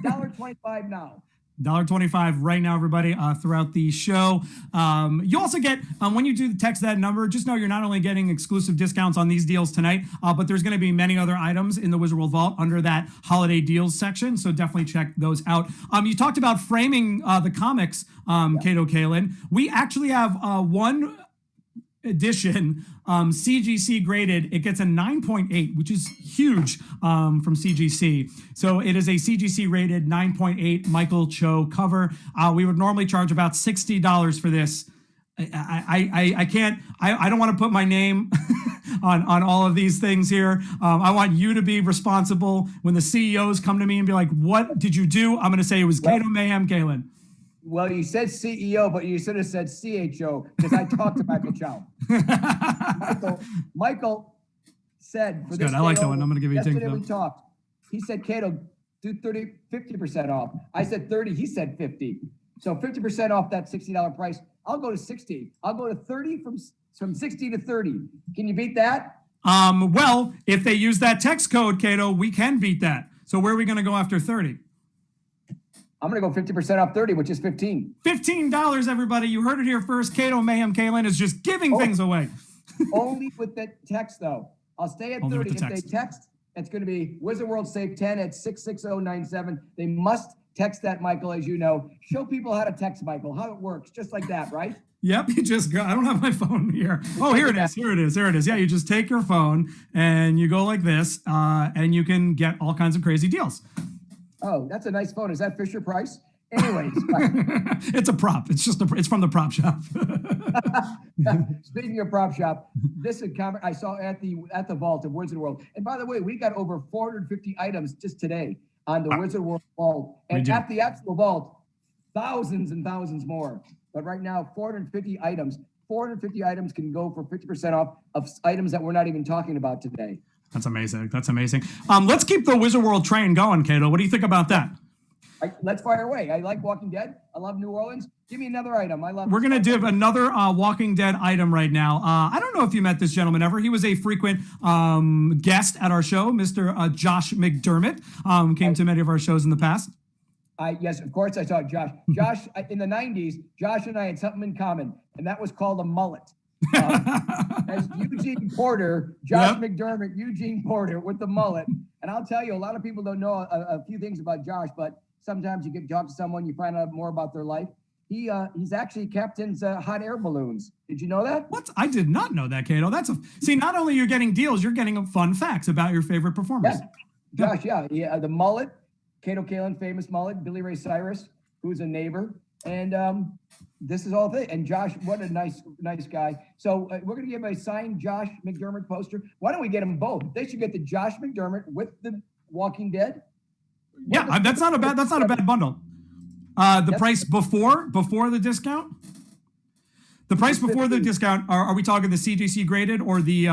Speaker 2: $1.25 now.
Speaker 1: $1.25 right now, everybody, throughout the show. You also get, when you do text that number, just know you're not only getting exclusive discounts on these deals tonight, but there's going to be many other items in the Wizard World Vault under that holiday deals section. So definitely check those out. You talked about framing the comics, Kato Kaelin. We actually have one edition, CGC graded. It gets a 9.8, which is huge from CGC. So it is a CGC rated 9.8 Michael Cho cover. We would normally charge about $60 for this. I can't. I don't want to put my name on all of these things here. I want you to be responsible when the CEOs come to me and be like, "What did you do?" I'm going to say it was Kato Mayhem Kaelin.
Speaker 2: Well, you said CEO, but you should have said CHO because I talked to Michael Chow. Michael said for this.
Speaker 1: Good. I like that one. I'm going to give you a
Speaker 2: yesterday
Speaker 1: ding.
Speaker 2: we talked. He said, Kato, do 50% off. I said 30. He said 50. So 50% off that $60 price. I'll go to 60. I'll go to 30 from 60 to 30. Can you beat that?
Speaker 1: Well, if they use that text code, Kato, we can beat that. So where are we going to go after 30?
Speaker 2: I'm going to go 50% off 30, which is 15.
Speaker 1: $15, everybody. You heard it here first. Kato Mayhem Kaelin is just giving things away.
Speaker 2: Only with the text, though. I'll stay at 30. If they text, it's going to be Wizard World Save 10 at 66097. They must text that, Michael, as you know. Show people how to text, Michael, how it works, just like that, right?
Speaker 1: Yep, you just go. I don't have my phone here. Oh, here it is. Here it is. There it is. Yeah, you just take your phone and you go like this, and you can get all kinds of crazy deals.
Speaker 2: Oh, that's a nice phone. Is that Fisher Price? Anyways,
Speaker 1: it's a prop. It's from the prop shop.
Speaker 2: Speaking of prop shop, this is a comment I saw at the vault of Wizard World. And by the way, we got over 450 items just today on the Wizard World vault, and at the actual vault, thousands and thousands more. But right now, 450 items. 450 items can go for 50% off of items that we're not even talking about today.
Speaker 1: That's amazing. That's amazing. Let's keep the Wizard World train going, Kato. What do you think about that?
Speaker 2: Let's fire away. I like Walking Dead. I love New Orleans. Give me another item.
Speaker 1: We're going to do another Walking Dead item right now. I don't know if you met this gentleman ever. He was a frequent guest at our show. Mr. Josh McDermott came to many of our shows in the past.
Speaker 2: Yes, of course I saw Josh. Josh, in the 90s, Josh and I had something in common, and that was called a mullet. As Eugene Porter, Josh McDermott, Eugene Porter with the mullet. And I'll tell you, a lot of people don't know a few things about Josh, but sometimes you get to talk to someone, you find out more about their life. He's actually captains hot air balloons. Did you know that?
Speaker 1: What? I did not know that, Kato. See, not only you're getting deals, you're getting fun facts about your favorite performers.
Speaker 2: Yeah. Josh, the mullet, Kato Kaelin, famous mullet, Billy Ray Cyrus, who's a neighbor. And this is all thing. And Josh, what a nice guy. So we're going to give a signed Josh McDermott poster. Why don't we get them both? They should get the Josh McDermott with the Walking Dead.
Speaker 1: Yeah, that's not a bad bundle. The price before the discount? The price before the discount, are we talking the CGC graded or the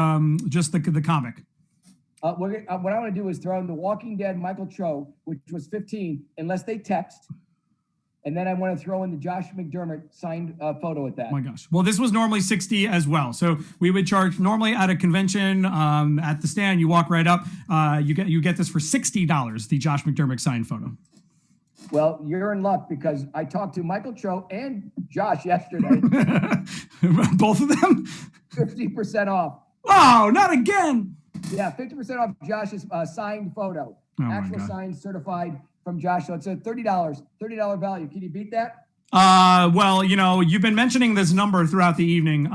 Speaker 1: just the comic?
Speaker 2: What I want to do is throw in the Walking Dead Michael Cho, which was 15, unless they text. And then I want to throw in the Josh McDermott signed photo with that.
Speaker 1: Oh my gosh. Well, this was normally 60 as well. So we would charge normally at a convention at the stand. You walk right up. You get this for $60, the Josh McDermott signed photo.
Speaker 2: Well, you're in luck because I talked to Michael Cho and Josh yesterday.
Speaker 1: Both of them?
Speaker 2: 50% off.
Speaker 1: Oh, not again.
Speaker 2: Yeah, 50% off Josh's signed photo. Actual signed, certified from Josh. So it's a $30 value. Can you beat that?
Speaker 1: Well, you've been mentioning this number throughout the evening,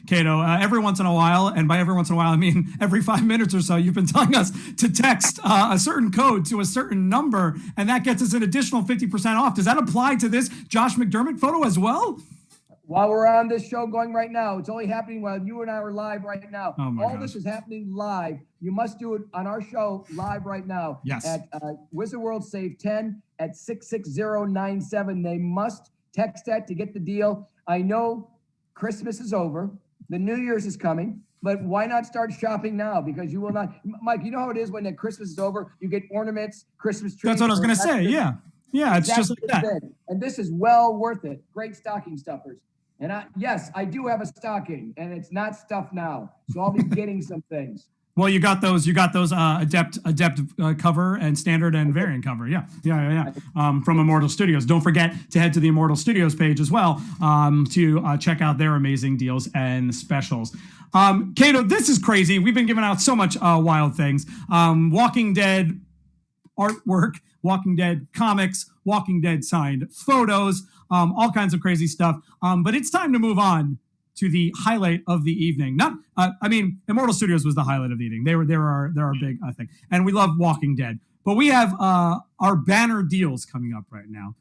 Speaker 1: Kato. Every once in a while, and by every once in a while, I mean every 5 minutes or so, you've been telling us to text a certain code to a certain number, and that gets us an additional 50% off. Does that apply to this Josh McDermott photo as well?
Speaker 2: While we're on this show going right now, it's only happening while you and I are live right now.
Speaker 1: Oh my gosh.
Speaker 2: This is happening live. You must do it on our show live right now.
Speaker 1: Yes.
Speaker 2: At Wizard World Save 10 at 66097. They must text that to get the deal. I know Christmas is over. The New Year's is coming. But why not start shopping now? Because you will not. Mike, you know how it is when the Christmas is over? You get ornaments, Christmas trees.
Speaker 1: That's what I was going to say. Yeah. Yeah, it's just like that.
Speaker 2: And this is well worth it. Great stocking stuffers. And I do have a stocking, and it's not stuffed now. So I'll be getting some things.
Speaker 1: Well, you got those adept cover and standard and variant cover. Yeah. From Immortal Studios. Don't forget to head to the Immortal Studios page as well to check out their amazing deals and specials. Kato, this is crazy. We've been giving out so much wild things. Walking Dead artwork, Walking Dead comics, Walking Dead signed photos, all kinds of crazy stuff. But it's time to move on to the highlight of the evening. Not, I mean, Immortal Studios was the highlight of the evening. They're our big thing, and we love Walking Dead. But we have our banner deals coming up right now.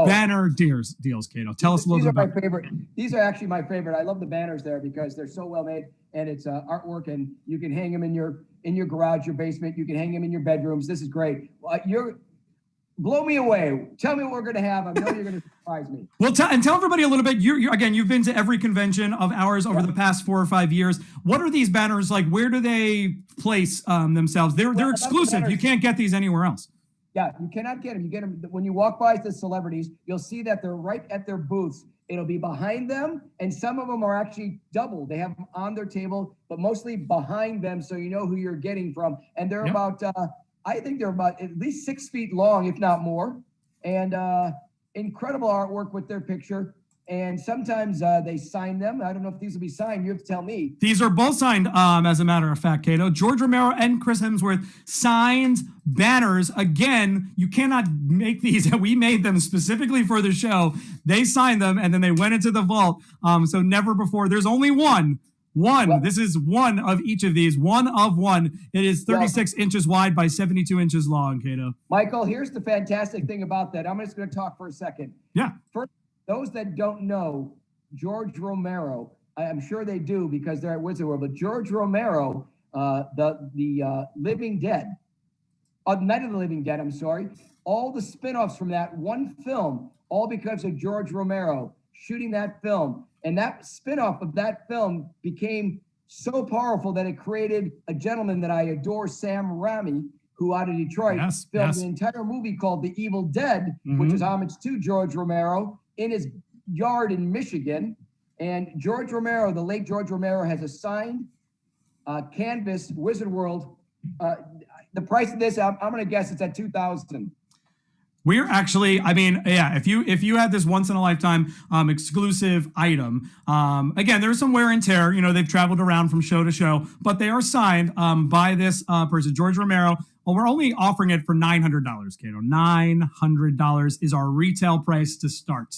Speaker 1: Banner deals, Kato. Tell us a little bit about.
Speaker 2: These are my favorite. These are actually my favorite. I love the banners there because they're so well made, and it's artwork, and you can hang them in your garage, your basement. You can hang them in your bedrooms. This is great. Blow me away. Tell me what we're going to have. I know you're going to surprise me.
Speaker 1: Well, tell everybody a little bit. You've been to every convention of ours over the past 4 or 5 years. What are these banners like? Where do they place themselves? They're exclusive. You can't get these anywhere else.
Speaker 2: Yeah, you cannot get them. You get them when you walk by the celebrities. You'll see that they're right at their booths. It'll be behind them, and some of them are actually double. They have them on their table, but mostly behind them, so you know who you're getting from. And they're about. I think they're about at least 6 feet long, if not more, and incredible artwork with their picture. And sometimes they sign them. I don't know if these will be signed. You have to tell me.
Speaker 1: These are both signed, as a matter of fact, Kato. George Romero and Chris Hemsworth signed banners. Again, you cannot make these. We made them specifically for the show. They signed them, and then they went into the vault. So never before. There's only one. Well, this is one of each of these. One of one. It is 36 inches wide by 72 inches long, Kato.
Speaker 2: Michael, here's the fantastic thing about that. I'm just going to talk for a second.
Speaker 1: Yeah.
Speaker 2: First, those that don't know, George Romero, I'm sure they do because they're at Wizard World, but George Romero, the Living Dead, Night of the Living Dead, I'm sorry, all the spinoffs from that one film, all because of George Romero shooting that film. And that spinoff of that film became so powerful that it created a gentleman that I adore, Sam Raimi, who out of Detroit filmed an entire movie called The Evil Dead, which is homage to George Romero, in his yard in Michigan. And George Romero, the late George Romero, has a signed canvas Wizard World. The price of this, I'm going to guess it's at $2,000.
Speaker 1: We're actually, if you had this once in a lifetime exclusive item, again, there's some wear and tear. They've traveled around from show to show, but they are signed by this person, George Romero. Well, we're only offering it for $900, Kato. $900 is our retail price to start.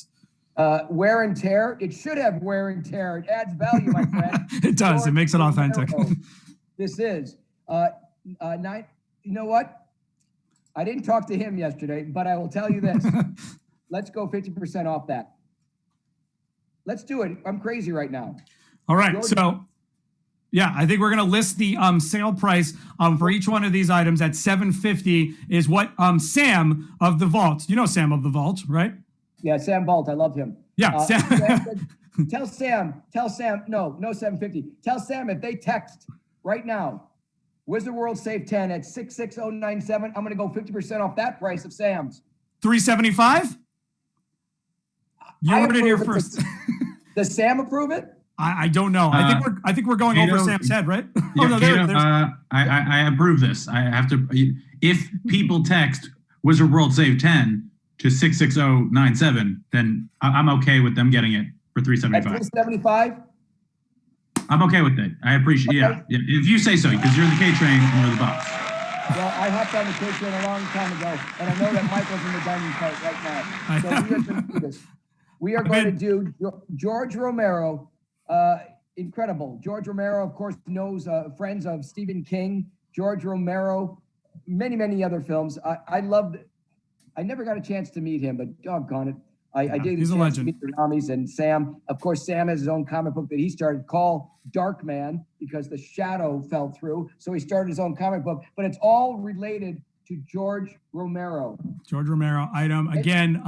Speaker 2: Wear and tear. It should have wear and tear. It adds value, my friend.
Speaker 1: It does. It makes it authentic.
Speaker 2: This is nine. You know what? I didn't talk to him yesterday, but I will tell you this. Let's go 50% off that. Let's do it. I'm crazy right now.
Speaker 1: All right. George, so, yeah, I think we're going to list the sale price for each one of these items at $750 is what Sam of the Vault. You know Sam of the Vault, right?
Speaker 2: Yeah, Sam Vault. I love him.
Speaker 1: Yeah.
Speaker 2: Tell Sam, no $750. Tell Sam if they text right now, Wizard World Save 10 at 66097. I'm going to go 50% off that price of Sam's.
Speaker 1: $375? You heard it here first.
Speaker 2: Does Sam approve it?
Speaker 1: I don't know. I think we're going Kato, over Sam's head, right?
Speaker 5: Yeah, Kato, I approve this. I have to. If people text Wizard World Save 10 to 66097, then I'm okay with them getting it for $375.
Speaker 2: At $375?
Speaker 5: I'm okay with it. I appreciate it. Okay. Yeah. If you say so, because you're the K-Train and we're the boss.
Speaker 2: Well, I hopped on the K-Train a long time ago, and I know that Michael's in the dining cart right now. So we are going to do this. We are going to do George Romero. Incredible. George Romero, of course, knows friends of Stephen King. George Romero, many other films. I never got a chance to meet him, but doggone it. I did.
Speaker 1: He's a legend.
Speaker 2: Namis and Sam. Of course, Sam has his own comic book that he started called Dark Man because the shadow fell through. So he started his own comic book, but it's all related to George Romero.
Speaker 1: George Romero item. Again,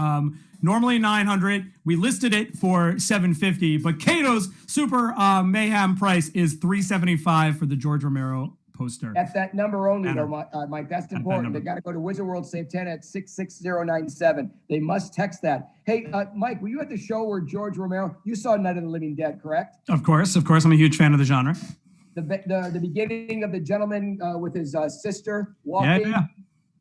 Speaker 1: normally $900. We listed it for $750, but Kato's super mayhem price is $375 for the George Romero poster.
Speaker 2: That's that number only, though, Mike. That's important. They got to go to Wizard World Save 10 at 66097. They must text that. Hey, Mike, were you at the show where George Romero? You saw Night of the Living Dead, correct?
Speaker 1: Of course. I'm a huge fan of the genre.
Speaker 2: The beginning of the gentleman with his sister walking.
Speaker 1: Yeah.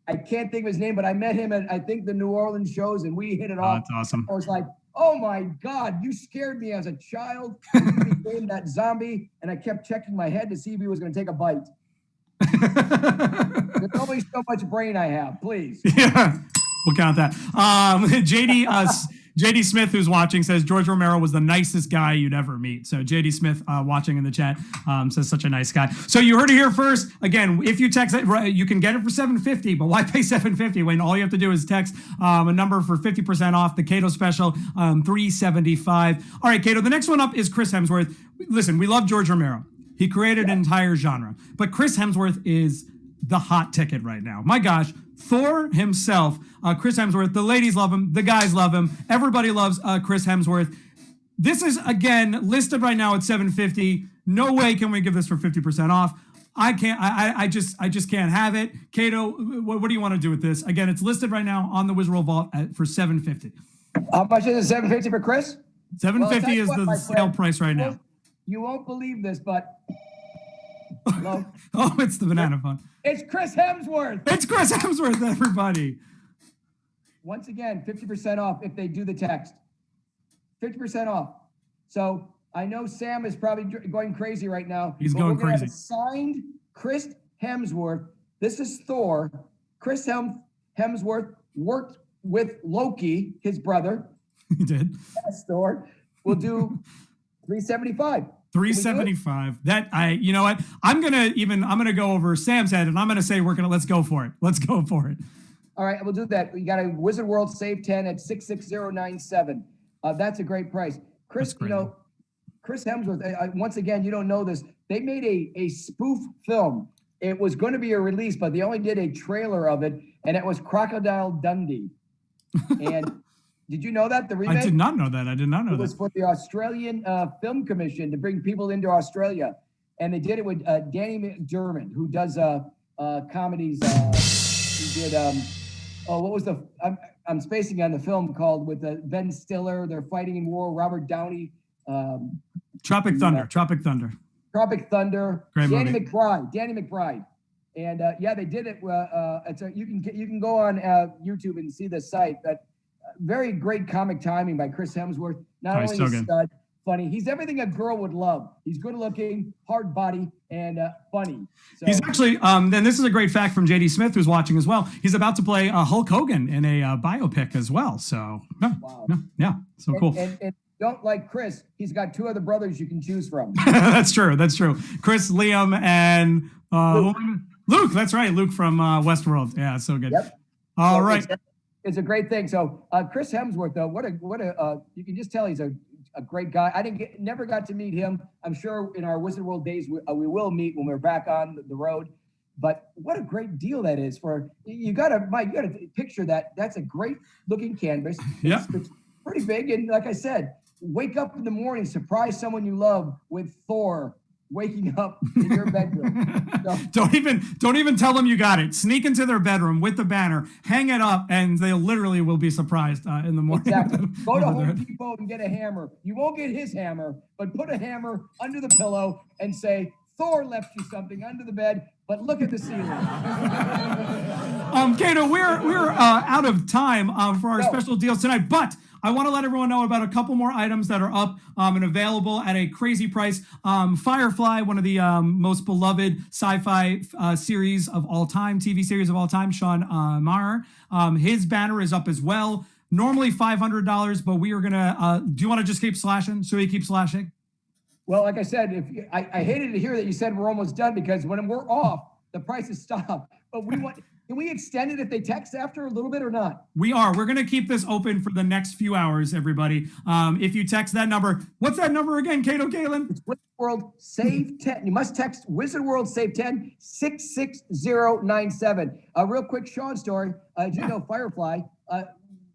Speaker 2: I can't think of his name, but I met him at, I think, the New Orleans shows, and we hit it off.
Speaker 1: That's awesome.
Speaker 2: I was like, oh my God, you scared me as a child. You became that zombie, and I kept checking my head to see if he was going to take a bite. There's only so much brain I have, please.
Speaker 1: Yeah, we'll count that. JD, JD Smith, who's watching, says George Romero was the nicest guy you'd ever meet. So JD Smith, watching in the chat, says such a nice guy. So you heard it here first. Again, if you text it, you can get it for $7.50, but why pay $7.50 when all you have to do is text a number for 50% off the Kato special, $3.75. All right, Kato, the next one up is Chris Hemsworth. Listen, we love George Romero. He created an entire genre, but Chris Hemsworth is the hot ticket right now. My gosh, Thor himself, Chris Hemsworth, the ladies love him, the guys love him, everybody loves Chris Hemsworth. This is, again, listed right now at $7.50. No way can we give this for 50% off. I can't, I just can't have it. Kato, what do you want to do with this? Again, it's listed right now on the Wizard World Vault for $7.50.
Speaker 2: How much is it? $7.50 for Chris?
Speaker 1: $7.50 is the sale price right now.
Speaker 2: You won't believe this, but hello?
Speaker 1: Oh, it's the banana phone.
Speaker 2: It's Chris Hemsworth.
Speaker 1: It's Chris Hemsworth, everybody.
Speaker 2: Once again, 50% off if they do the text. 50% off. So I know Sam is probably going crazy right now.
Speaker 1: He's going
Speaker 2: we're gonna
Speaker 1: crazy.
Speaker 2: Have a signed Chris Hemsworth. This is Thor. Chris Hemsworth worked with Loki, his brother.
Speaker 1: He did.
Speaker 2: That's Thor. We'll do $375.
Speaker 1: $375. That you know what? I'm gonna go over Sam's head and I'm gonna say let's go for it. Let's go for it.
Speaker 2: All right, we'll do that. We got a Wizard World Save 10 at 66097. That's a great price. Chris, Chris Hemsworth, once again, you don't know this. They made a spoof film. It was going to be a release, but they only did a trailer of it, and it was Crocodile Dundee. And did you know that, the remake?
Speaker 1: I did not know that.
Speaker 2: It was for the Australian Film Commission to bring people into Australia. And they did it with Danny McDermott, who does comedies. He did, what was I'm spacing on the film called with Ben Stiller. They're fighting in war. Robert Downey.
Speaker 1: Tropic Thunder.
Speaker 2: Tropic Thunder.
Speaker 1: Great
Speaker 2: Danny
Speaker 1: movie.
Speaker 2: McBride. And they did it. You can go on YouTube and see the site. But very great comic timing by Chris Hemsworth. Not only is stud, funny, he's everything a girl would love. He's good looking, hard body, and funny. So,
Speaker 1: he's actually, and this is a great fact from JD Smith, who's watching as well. He's about to play Hulk Hogan in a biopic as well. So, cool.
Speaker 2: And don't like Chris, he's got two other brothers you can choose from.
Speaker 1: That's true. Chris, Liam, and Luke. That's right. Luke from Westworld. Yeah, so good.
Speaker 2: Yep.
Speaker 1: All right.
Speaker 2: It's a great thing. So Chris Hemsworth, though, what a you can just tell he's a great guy. I never got to meet him. I'm sure in our Wizard World days we will meet when we're back on the road. But what a great deal that is for you. Mike, you gotta picture that. That's a great looking canvas.
Speaker 1: Yeah.
Speaker 2: It's pretty big, and like I said, wake up in the morning, surprise someone you love with Thor waking up in your bedroom. So,
Speaker 1: don't even tell them you got it. Sneak into their bedroom with the banner, hang it up, and they literally will be surprised in the morning.
Speaker 2: Exactly. Go to Home Depot and get a hammer. You won't get his hammer, but put a hammer under the pillow and say, Thor left you something under the bed, but look at the ceiling.
Speaker 1: Kato, we're out of time for our special deals tonight, but I want to let everyone know about a couple more items that are up and available at a crazy price. Firefly, one of the most beloved sci-fi series of all time, TV series of all time, Sean Maher. His banner is up as well. Normally $500, but we are gonna. Do you want to just keep slashing? Should we keep slashing?
Speaker 2: Well, like I said, I hated to hear that you said we're almost done because when we're off, the prices stop. But can we extend it if they text after a little bit or not?
Speaker 1: We are. We're going to keep this open for the next few hours, everybody. If you text that number, what's that number again, Kato Kaelin?
Speaker 2: It's Wizard World Save 10. You must text Wizard World Save 10 66097. A real quick Sean story. You know Firefly.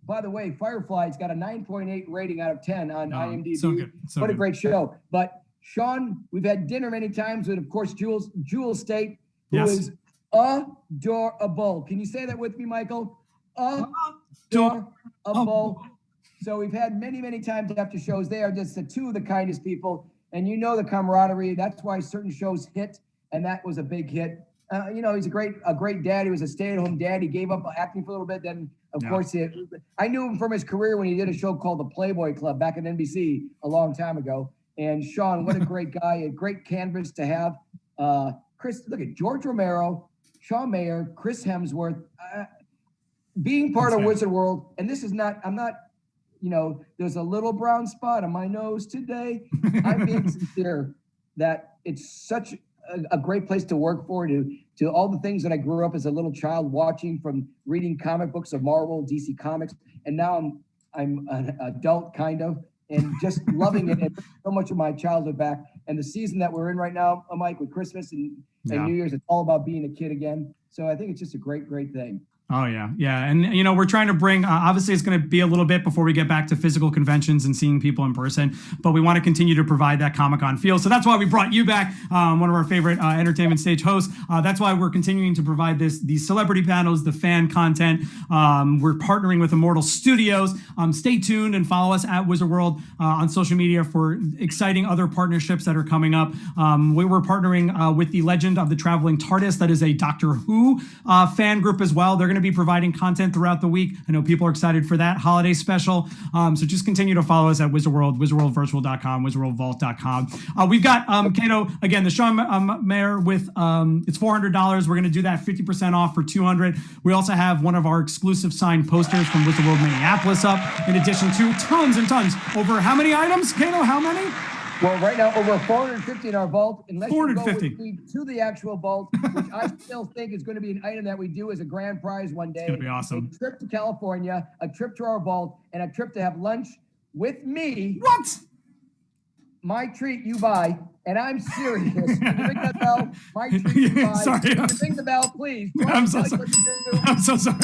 Speaker 2: By the way, Firefly's got a 9.8 rating out of 10 on IMDb.
Speaker 1: So good.
Speaker 2: What a great show. But Sean, we've had dinner many times with, of course, Jewel State, who is adorable. Can you say that with me, Michael? Adorable. So we've had many, many times after shows. They are just the two of the kindest people. And you know the camaraderie. That's why certain shows hit, and that was a big hit. He's a great dad. He was a stay-at-home dad. He gave up acting for a little bit. Then, of course, I knew him from his career when he did a show called The Playboy Club back at NBC a long time ago. And Sean, what a great guy, a great canvas to have. Chris, look at George Romero, Sean Mayer, Chris Hemsworth, being part of Wizard World. And this is not, I'm not there's a little brown spot on my nose today. I'm being sincere that it's such a great place to work for, to all the things that I grew up as a little child watching, from reading comic books of Marvel, DC Comics, and now I'm an adult kind of, and just loving it, and so much of my childhood back. And the season that we're in right now, Mike, with Christmas and New Year's, it's all about being a kid again. So I think it's just a great, great thing.
Speaker 1: Oh, yeah. Yeah. And, we're trying to bring, obviously, it's going to be a little bit before we get back to physical conventions and seeing people in person, but we want to continue to provide that Comic-Con feel. So that's why we brought you back, one of our favorite entertainment stage hosts. That's why we're continuing to provide these celebrity panels, the fan content. We're partnering with Immortal Studios. Stay tuned and follow us at Wizard World on social media for exciting other partnerships that are coming up. We were partnering with the Legend of the Traveling TARDIS. That is a Doctor Who fan group as well. They're going to be providing content throughout the week. I know people are excited for that holiday special. So just continue to follow us at Wizard World, wizardworldvirtual.com, wizardworldvault.com. We've got Kato, again, the Sean Mayer with it's $400. We're going to do that 50% off for $200. We also have one of our exclusive signed posters from Wizard World Minneapolis up, in addition to tons and tons. Over how many items, Kato? How many?
Speaker 2: Well, right now, over 450 in our vault. Unless
Speaker 1: 450.
Speaker 2: you go with me to the actual vault, which I still think is going to be an item that we do as a grand prize one day.
Speaker 1: It's going to be awesome.
Speaker 2: A trip to California, a trip to our vault, and a trip to have lunch with me.
Speaker 1: What?
Speaker 2: My treat you buy, and I'm serious. When you ring the bell, my treat you buy.
Speaker 1: Sorry.
Speaker 2: When you ring the bell, please.
Speaker 1: I'm so sorry. I'm so sorry.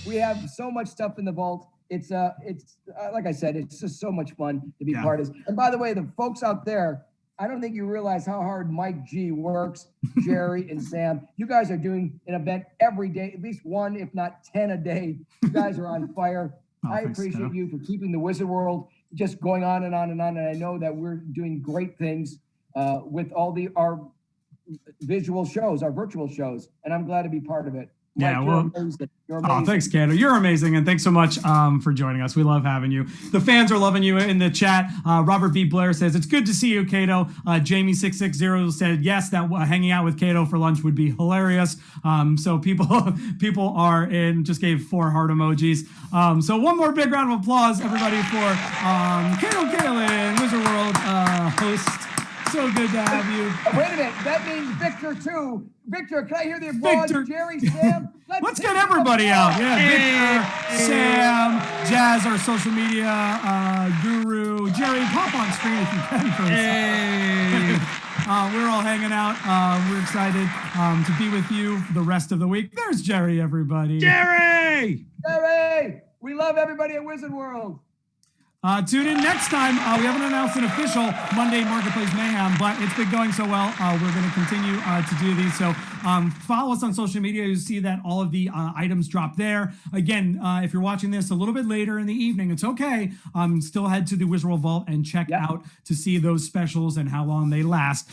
Speaker 2: We have so much stuff in the vault. It's like I said, it's just so much fun to be part of this. And by the way, the folks out there, I don't think you realize how hard Mike G works, Jerry and Sam. You guys are doing an event every day, at least one, if not 10 a day. You guys are on fire. I appreciate you for keeping the Wizard World just going on and on and on. And I know that we're doing great things with all our visual shows, our virtual shows, and I'm glad to be part of it.
Speaker 1: Yeah,
Speaker 2: Mike,
Speaker 1: well,
Speaker 2: you're amazing.
Speaker 1: Oh, thanks, Kato. You're amazing, and thanks so much for joining us. We love having you. The fans are loving you in the chat. Robert B. Blair says, it's good to see you, Kato. Jamie660 said, yes, that hanging out with Kato for lunch would be hilarious. So people are in, just gave 4 heart emojis. So one more big round of applause, everybody, for Kato Kaelin, Wizard World host. So good to have you.
Speaker 2: Wait a minute. That means Victor, too. Victor, can I hear the applause?
Speaker 1: Victor.
Speaker 2: Jerry, Sam.
Speaker 1: Let's get everybody out. Yeah, Victor, Sam, Jazz, our social media guru. Jerry, pop on screen if you can for us. We're all hanging out. We're excited to be with you for the rest of the week. There's Jerry, everybody.
Speaker 4: Jerry!
Speaker 2: Jerry! We love everybody at Wizard World.
Speaker 1: Tune in next time. We haven't announced an official Monday Marketplace Mayhem, but it's been going so well. We're going to continue to do these. So follow us on social media. You'll see that all of the items drop there. Again, if you're watching this a little bit later in the evening, it's okay. Still head to the Wizard World Vault and check out to see those specials and how long they last.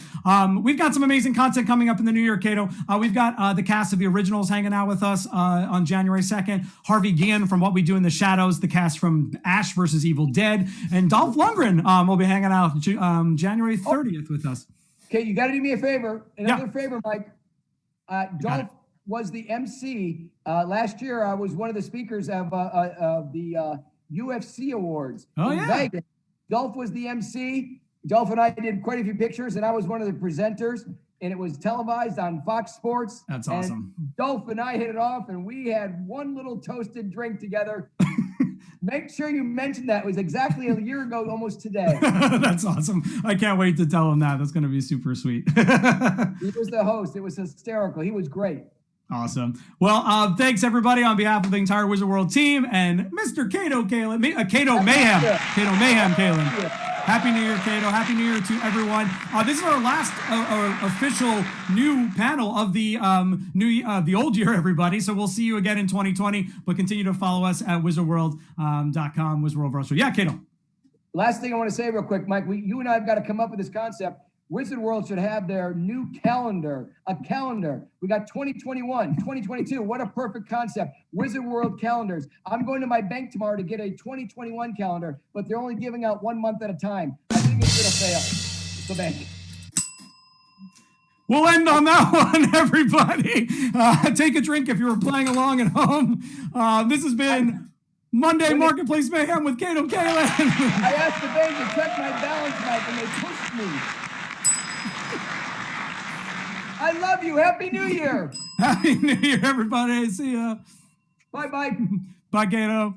Speaker 1: We've got some amazing content coming up in the new year, Kato. We've got the cast of the originals hanging out with us on January 2nd. Harvey Guillen from What We Do in the Shadows, the cast from Ash vs. Evil Dead. And Dolph Lundgren will be hanging out January 30th with us.
Speaker 2: Okay, you got to do me a favor. Another favor, Mike. Dolph was the MC. Last year, I was one of the speakers of the UFC Awards in Vegas. Dolph was the MC. Dolph and I did quite a few pictures, and I was one of the presenters. And it was televised on Fox Sports.
Speaker 1: That's awesome.
Speaker 2: And Dolph and I hit it off, and we had one little toasted drink together. Make sure you mention that. It was exactly a year ago, almost today.
Speaker 1: That's awesome. I can't wait to tell him that. That's going to be super sweet.
Speaker 2: He was the host. It was hysterical. He was great.
Speaker 1: Awesome. Well, thanks, everybody, on behalf of the entire Wizard World team and Mr. Kato Kaelin, Kato Mayhem. Kato Mayhem Kaelin. Happy New Year, Kato. Happy New Year to everyone. This is our last official new panel of the the old year, everybody. So we'll see you again in 2020, but continue to follow us at wizardworld.com, Wizard World Virtual. Yeah, Kato.
Speaker 2: Last thing I want to say real quick, Mike, you and I have got to come up with this concept. Wizard World should have their new calendar, a calendar. We got 2021, 2022. What a perfect concept. Wizard World calendars. I'm going to my bank tomorrow to get a 2021 calendar, but they're only giving out 1 month at a time. I think it's going to fail. It's the bank.
Speaker 1: We'll end on that one, everybody. Take a drink if you were playing along at home. This has been Monday Marketplace Mayhem with Kato Kaelin.
Speaker 2: I asked the bank to check my balance knife and they pushed me. I love you. Happy New Year.
Speaker 1: Happy New Year, everybody. See ya.
Speaker 2: Bye-bye.
Speaker 1: Bye, Kato.